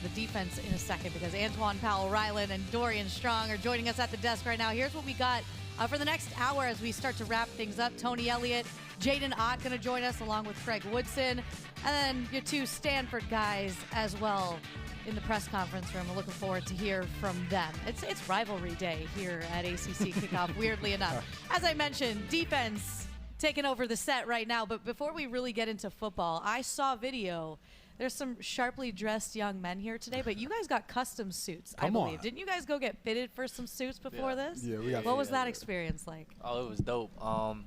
the defense in a second because Antwaun Powell-Ryland and Dorian Strong are joining us at the desk right now. Here's what we got for the next hour as we start to wrap things up. Tony Elliott, Jaden Ott going to join us along with Craig Woodson, and then your two Stanford guys as well in the press conference room. We're looking forward to hear from them. It's rivalry day here at ACC Kickoff, weirdly enough. As I mentioned, defense taking over the set right now. But before we really get into football, I saw video. There's some sharply dressed young men here today, but you guys got custom suits, I believe. Didn't you guys go get fitted for some suits before this? Yeah, we got. What was that experience like? Oh, it was dope.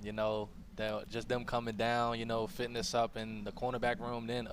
You know, just them coming down, you know, fitting us up in the cornerback room. Then,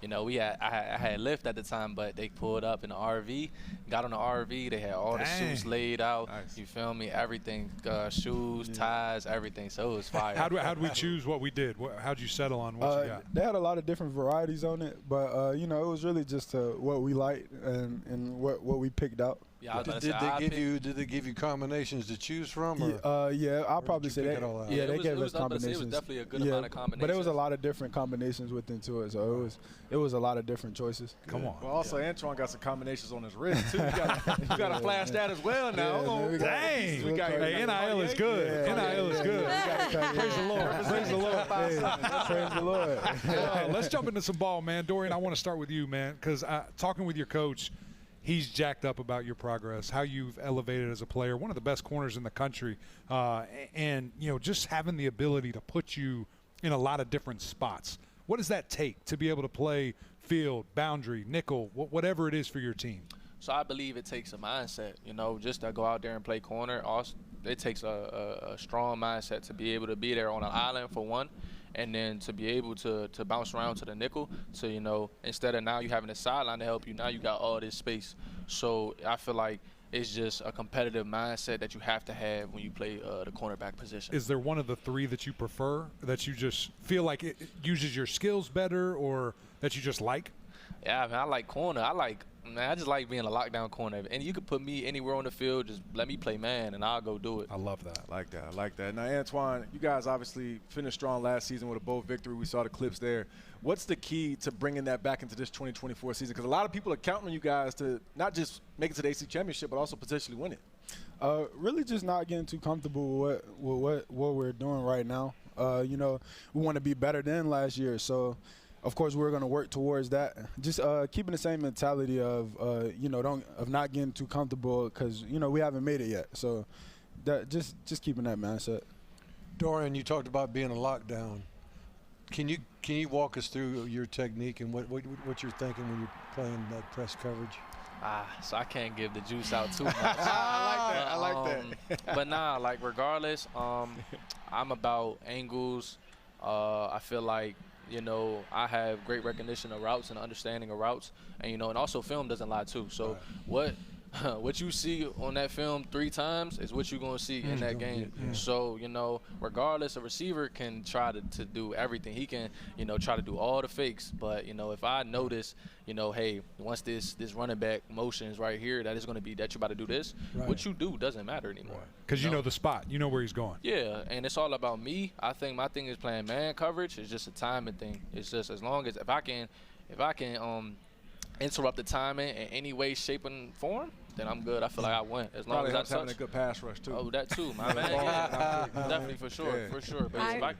you know, I had Lyft at the time, but they pulled up in the RV, got on the RV. They had all the suits laid out. Nice. You feel me? Everything, shoes, ties, everything. So it was fire. How'd we choose what we did? How'd you settle on what you got? They had a lot of different varieties on it, but you know, it was really just what we liked and what we picked out. Yeah, did they give you combinations to choose from? Or, yeah, I'll probably say that. Yeah, they gave us It combinations. was definitely a good amount of combinations. But there was a lot of different combinations within to it, so it was a lot of different choices. Come on. Well, also Antwaun got some combinations on his wrist too. You got to flash that as well now. Dang. Hey, NIL is good. NIL is good. Praise the Lord. Praise the Lord. Praise the Lord. Let's jump into some ball, man. Dorian, I want to start with you, man, because talking with your coach, he's jacked up about your progress, how you've elevated as a player, one of the best corners in the country, and you know, just having the ability to put you in a lot of different spots. What does that take to be able to play field, boundary, nickel, whatever it is for your team? So I believe it takes a mindset, you know, just to go out there and play corner. Also, it takes a strong mindset to be able to be there on an island for one, and then to be able to bounce around to the nickel. So, you know, instead of now you having a sideline to help you, now you got all this space. So I feel like it's just a competitive mindset that you have to have when you play the cornerback position. Is there one of the three that you prefer, that you just feel like it uses your skills better, or that you just like? Yeah, man, I like corner. I just like being a lockdown corner. And you could put me anywhere on the field, just let me play man, and I'll go do it. I love that. I like that. Now, Antwaun, you guys obviously finished strong last season with a bowl victory. We saw the clips there. What's the key to bringing that back into this 2024 season? Because a lot of people are counting on you guys to not just make it to the ACC Championship, but also potentially win it. Really just not getting too comfortable with what we're doing right now. You know, we want to be better than last year, so of course we're going to work towards that. Just keeping the same mentality of you know, of not getting too comfortable, because you know we haven't made it yet. So that just keeping that mindset. Dorian, you talked about being a lockdown. Can you walk us through your technique and what you're thinking when you're playing that press coverage? So I can't give the juice out too much. I like that. But nah, like regardless, I'm about angles. I feel like, you know, I have great recognition of routes and understanding of routes, and you know, and also film doesn't lie too. So what you see on that film 3 times is what you're going to see in that game. So, you know, regardless, a receiver can try to do everything. He can, you know, try to do all the fakes. But, you know, if I notice, you know, hey, once this running back motion is right here, that is going to be that you're about to do this, what you do doesn't matter anymore. Because you know the spot. You know where he's going. Yeah, and it's all about me. I think my thing is playing man coverage. It's just a timing thing. It's just as long as if I can interrupt the timing in any way, shape, and form, then I'm good. I feel like I win. As long as I touch. Having a good pass rush too. Oh, that too, my man. Yeah, definitely, for sure, for sure. But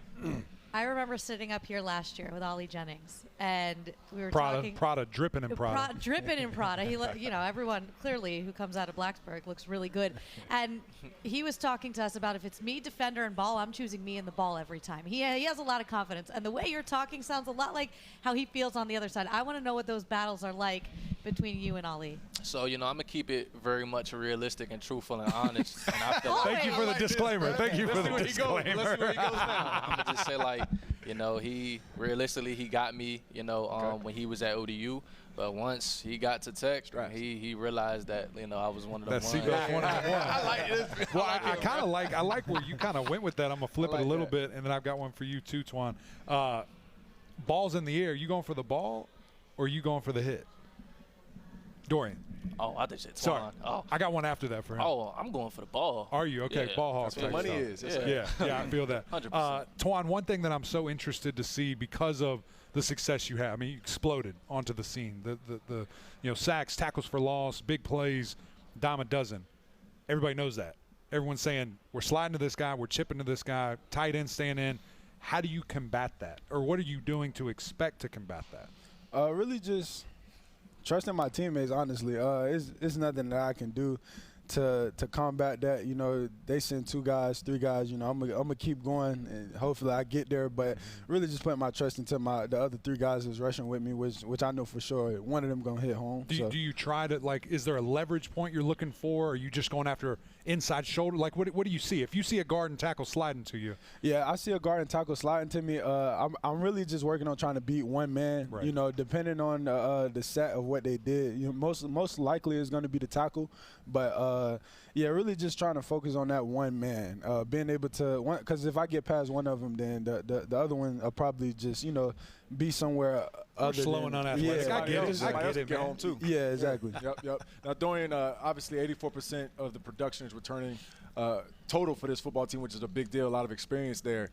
I remember sitting up here last year with Ollie Jennings, and we were talking. Prada, dripping in Prada. Dripping in Prada. He, you know, everyone clearly who comes out of Blacksburg looks really good. And he was talking to us about, if it's me, defender, and ball, I'm choosing me and the ball every time. He has a lot of confidence. And the way you're talking sounds a lot like how he feels on the other side. I want to know what those battles are like between you and Ollie. So, you know, I'm going to keep it very much realistic and truthful and honest. And I feel Thank you for the disclaimer. Thank you for the disclaimer. Let's see where he goes now. I'm going to just say, like, you know, realistically, he got me, you know, when he was at ODU. But once he got to Tech, he realized that, you know, I was one of the ones. I like this. Well, I like where you kind of went with that. I'm going to flip it a little bit, and then I've got one for you too, Twan. Balls in the air. You going for the ball, or you going for the hit? Dorian. Oh, I think it's Sorry. Oh. I got one after that for him. Oh, I'm going for the ball. Are you? Okay, yeah. ball hawk. That's what money is. Yeah, I feel that. 100%. Twan, one thing that I'm so interested to see because of the success you have. I mean, you exploded onto the scene. The sacks, tackles for loss, big plays, dime a dozen. Everybody knows that. Everyone's saying we're sliding to this guy, we're chipping to this guy, tight end staying in. How do you combat that, or what are you doing to expect to combat that? Really just trusting my teammates, honestly. It's nothing that I can do to combat that. You know, they send 2 guys, 3 guys. You know, I'm gonna keep going, and hopefully I get there. But really, just putting my trust into the other 3 guys who's rushing with me, which I know for sure one of them gonna hit home. Do you try to, like, is there a leverage point you're looking for? Or are you just going after inside shoulder? Like, what do you see? If you see a guard and tackle sliding to you? Yeah, I see a guard and tackle sliding to me. I'm really just working on trying to beat one man. Right. You know, depending on the set of what they did. You know, most likely is going to be the tackle, but yeah, really just trying to focus on that one man. Being able to, because if I get past one of them, then the other one will probably just, you know, be somewhere other slow and unathletic. Yeah, I get it. Somebody else get home too. Yeah, exactly. Yep. Now, Dorian, obviously 84% of the production is returning total for this football team, which is a big deal, a lot of experience there.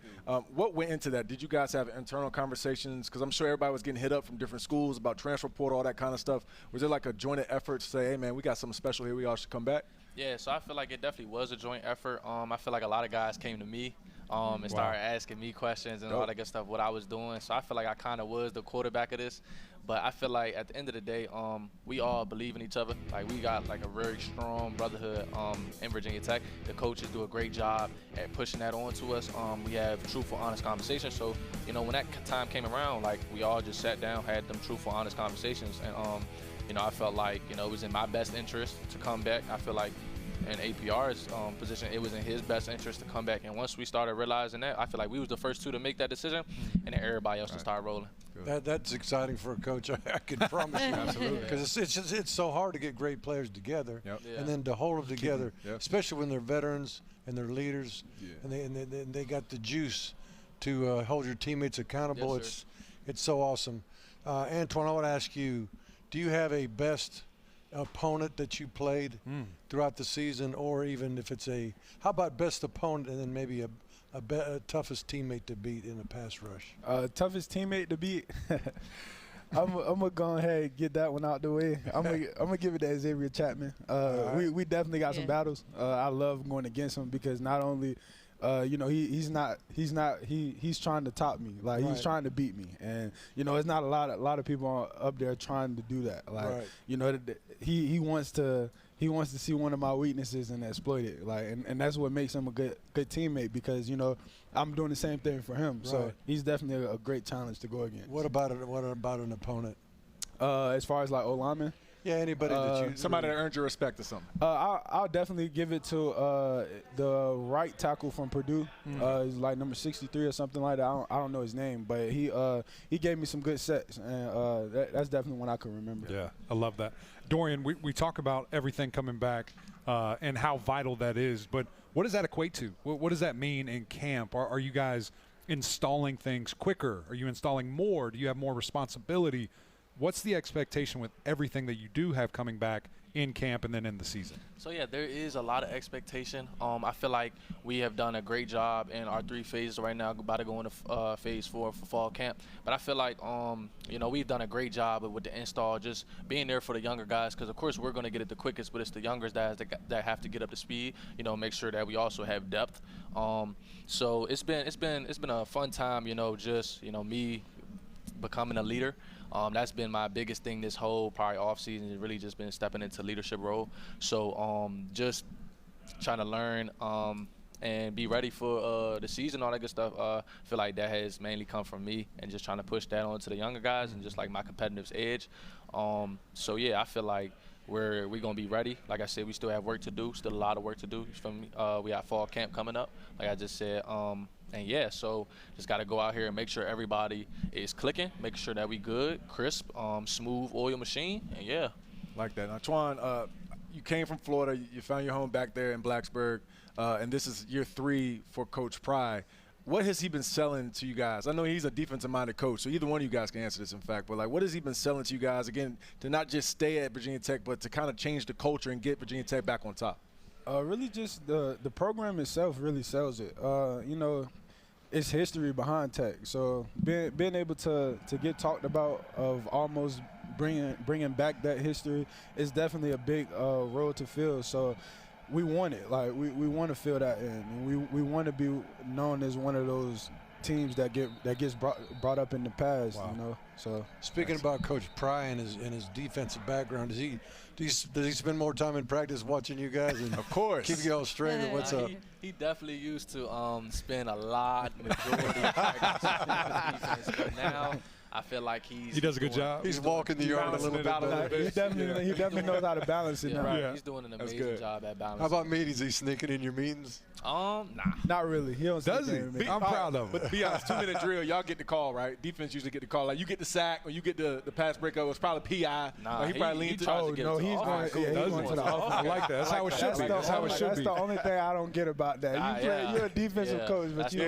What went into that? Did you guys have internal conversations? Because I'm sure everybody was getting hit up from different schools about transfer portal, all that kind of stuff. Was there like a joint effort to say, hey, man, we got something special here, we all should come back? Yeah, so I feel like it definitely was a joint effort. I feel like a lot of guys came to me and started asking me questions and all that good stuff, what I was doing. So I feel like I kind of was the quarterback of this. But I feel like at the end of the day, we all believe in each other. Like, we got like a very strong brotherhood in Virginia Tech. The coaches do a great job at pushing that on to us. We have truthful, honest conversations. So, you know, when that time came around, like, we all just sat down, had them truthful, honest conversations. And, you know, I felt like, you know, it was in my best interest to come back. I feel like in APR's position, it was in his best interest to come back. And once we started realizing that, I feel like we was the first 2 to make that decision, and then everybody else to start rolling. That's exciting for a coach, I can promise you. Absolutely. Because it's so hard to get great players together, Yep. Yeah. and then to hold them together, Yep. especially when they're veterans and they're leaders, and they got the juice to hold your teammates accountable. Yes, It's so awesome. Antwaun, I want to ask you, do you have a best opponent that you played throughout the season, or even if it's how about best opponent and then maybe a toughest teammate to beat in a pass rush? Toughest teammate to beat. I'm gonna go ahead and get that one out the way. I'm gonna give it to Xavier Chapman. We definitely got some battles. I love going against him because not only you know, he's trying to top me. Like, he's trying to beat me. And, you know, it's not a lot of people up there trying to do that. Like, you know, he wants to see one of my weaknesses and exploit it. Like, and that's what makes him a good teammate, because, you know, I'm doing the same thing for him. So he's definitely a great challenge to go against. What about an opponent? As far as like O-lineman? Yeah, anybody that you somebody that earned your respect or something. I'll definitely give it to the right tackle from Purdue. He's like number 63 or something like that. I don't know his name, but he gave me some good sets, and that's definitely one I can remember. Yeah, I love that. Dorian, we talk about everything coming back and how vital that is, but what does that equate to? What does that mean in camp? Are you guys installing things quicker? Are you installing more? Do you have more responsibility? What's the expectation with everything that you do have coming back in camp and then in the season? So, yeah, there is a lot of expectation. I feel like we have done a great job in our 3 phases right now, about to go into phase 4 for fall camp. But I feel like, you know, we've done a great job with the install, just being there for the younger guys, because, of course, we're going to get it the quickest, but it's the younger guys that have to get up to speed, you know, make sure that we also have depth. So it's been a fun time, you know, just, you know, me becoming a leader. That's been my biggest thing this whole probably off season. It's really just been stepping into leadership role. So just trying to learn and be ready for the season, all that good stuff. I feel like that has mainly come from me, and just trying to push that on to the younger guys and just like my competitive edge. So yeah, I feel like we're gonna be ready. Like I said, we still have work to do. Still a lot of work to do. We got fall camp coming up, like I just said. And yeah, so just got to go out here and make sure everybody is clicking, making sure that we good, crisp, smooth oil machine, and yeah. Like that. Now, Antwaun, you came from Florida. You found your home back there in Blacksburg, and this is year 3 for Coach Pry. What has he been selling to you guys? I know he's a defensive-minded coach, so either one of you guys can answer this, in fact. But, like, what has he been selling to you guys, again, to not just stay at Virginia Tech, but to kind of change the culture and get Virginia Tech back on top? Really just the program itself really sells it. You know, it's history behind Tech. So being able to get talked about of almost bringing back that history is definitely a big road to fill. So we want it. Like we want to fill that in, and we want to be known as one of those teams that gets brought up in the past. Wow. You know. So speaking about Coach Pry and his defensive background, does he spend more time in practice watching you guys and of course keep you all straight? Or what's up? He definitely used to spend a majority of practice defense, but now I feel like he does a good job. He's walking the yard a little bit better. He definitely knows how to balance it now. Right. Yeah. He's doing an amazing job at balancing. How about meetings? Is he sneaking in your meetings? Nah. Not really. He don't Does sneak in he? me. I'm proud of him. But to be honest, 2-minute drill, y'all get the call, right? Defense usually get the call. Like you get the sack or you get the pass breakup. It's probably PI. Nah, he probably leans to. tries to get it to he's the going, offense. yeah, he's Does going he? to the offense. I like that. That's how it should be. That's how it should That's be. the only thing I don't get about that. You're a defensive coach, but you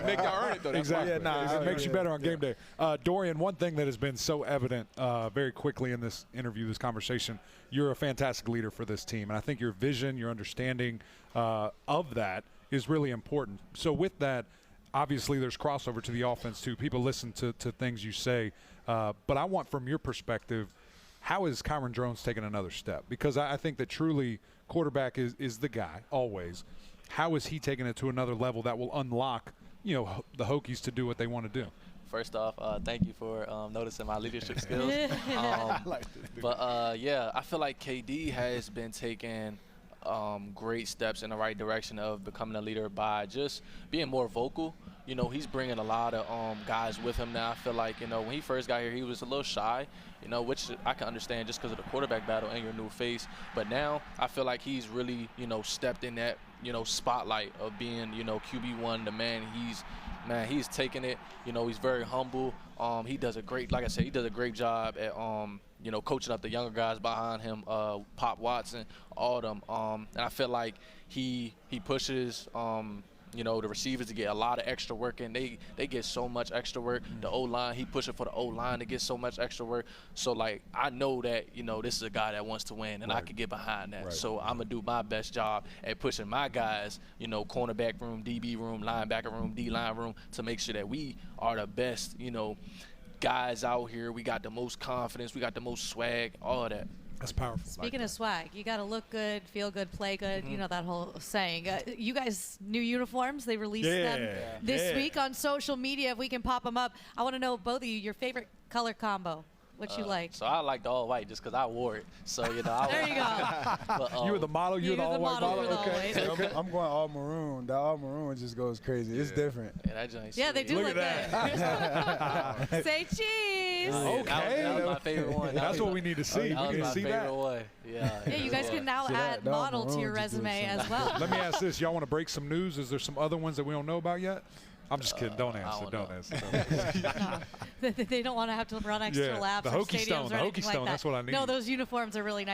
Make y'all earn it though. That's Exactly. Yeah, nah, it makes you yeah. better on game day. Dorian, one thing that has been so evident very quickly in this interview, this conversation, you're a fantastic leader for this team. And I think your vision, your understanding of that is really important. So with that, obviously there's crossover to the offense too. People listen to things you say. But I want from your perspective, how is Kyron Drones taking another step? Because I think that truly quarterback is the guy always. How is he taking it to another level that will unlock, the Hokies to do what they want to do? First off, thank you for noticing my leadership skills. But yeah, I feel like KD has been taking great steps in the right direction of becoming a leader by just being more vocal. He's bringing a lot of guys with him now. I feel like, when he first got here, he was a little shy, which I can understand just because of the quarterback battle and your new face. But now I feel like he's really, stepped in that, spotlight of being, QB1, the man. He's taking it. He's very humble. He does a great, like I said, he does a great job at, coaching up the younger guys behind him, Pop Watson, all them. And I feel like he pushes, the receivers to get a lot of extra work in. They get so much extra work. The O-line, he pushing for the O-line to get so much extra work. So, I know that, this is a guy that wants to win, and I can get behind that. Right. So I'm going to do my best job at pushing my guys, cornerback room, DB room, linebacker room, D-line room, to make sure that we are the best, guys out here. We got the most confidence. We got the most swag, all of that. That's powerful. Speaking of swag, you got to look good, feel good, play good. You know that whole saying. You guys, new uniforms, they released them this week on social media. If we can pop them up. I want to know, both of you, your favorite color combo. What you like? So I like the all white just because I wore it. So, There you go. But, You were the model. You were the all white model. for the all Okay. white. I'm going all maroon. The all maroon just goes crazy. It's different. Yeah, that joint's Yeah, they sweet. do Look look at good. Say cheese. That was my favorite one. That's what we need to see. That We was can my see favorite that. one. Yeah. Yeah, you guys can now See that? add That model to maroon your just did resume something. as well. Let me ask this. Y'all want to break some news? Is there some other ones that we don't know about yet? I'm just kidding. Don't answer. Don't answer. They don't want to have to run extra Yeah, laps the or Hokie stadiums Stone, or the anything Hokie like Stone, that. that's what I No, need. those uniforms are really nice.